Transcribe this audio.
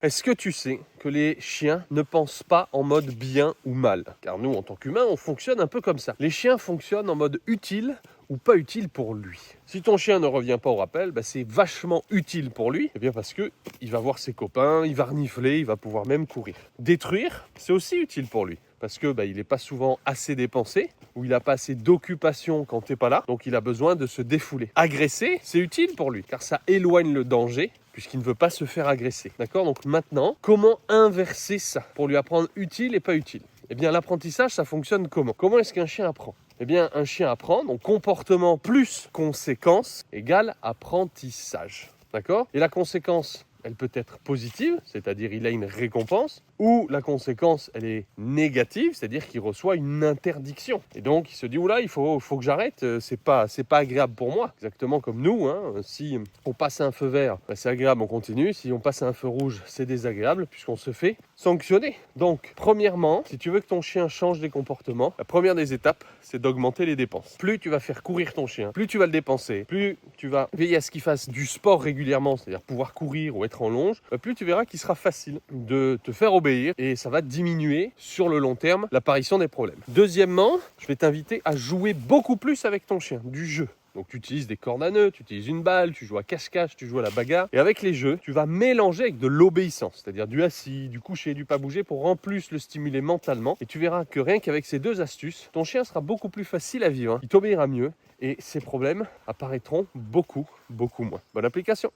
Est-ce que tu sais que les chiens ne pensent pas en mode bien ou mal? Car nous, en tant qu'humains, on fonctionne un peu comme ça. Les chiens fonctionnent en mode utile ou pas utile pour lui. Si ton chien ne revient pas au rappel, c'est vachement utile pour lui, bien parce que il va voir ses copains, il va renifler, il va pouvoir même courir. Détruire, c'est aussi utile pour lui. Parce que il n'est pas souvent assez dépensé, ou il n'a pas assez d'occupation quand tu n'es pas là, donc il a besoin de se défouler. Agresser, c'est utile pour lui, car ça éloigne le danger, puisqu'il ne veut pas se faire agresser. D'accord? Donc maintenant, comment inverser ça pour lui apprendre utile et pas utile? Eh bien, l'apprentissage, ça fonctionne comment? Comment est-ce qu'un chien apprend? Eh bien, un chien apprend, donc comportement plus conséquence égale apprentissage. D'accord? Et la conséquence, elle peut être positive, c'est-à-dire il a une récompense, ou la conséquence, elle est négative, c'est-à-dire qu'il reçoit une interdiction. Et donc, il se dit, oula, il faut que j'arrête, c'est pas agréable pour moi. Exactement comme nous, si on passe à un feu vert, c'est agréable, on continue. Si on passe à un feu rouge, c'est désagréable, puisqu'on se fait sanctionner. Donc, premièrement, si tu veux que ton chien change des comportements, la première des étapes, c'est d'augmenter les dépenses. Plus tu vas faire courir ton chien, plus tu vas le dépenser, plus tu vas veiller à ce qu'il fasse du sport régulièrement, c'est-à-dire pouvoir courir ou être en longe, plus tu verras qu'il sera facile de te faire obéir et ça va diminuer sur le long terme l'apparition des problèmes. Deuxièmement, je vais t'inviter à jouer beaucoup plus avec ton chien, du jeu. Donc tu utilises des cordes à nœuds, tu utilises une balle, tu joues à cache-cache, tu joues à la bagarre. Et avec les jeux, tu vas mélanger avec de l'obéissance, c'est-à-dire du assis, du couché, du pas bouger pour en plus le stimuler mentalement. Et tu verras que rien qu'avec ces deux astuces, ton chien sera beaucoup plus facile à vivre. Il t'obéira mieux et ses problèmes apparaîtront beaucoup moins. Bonne application!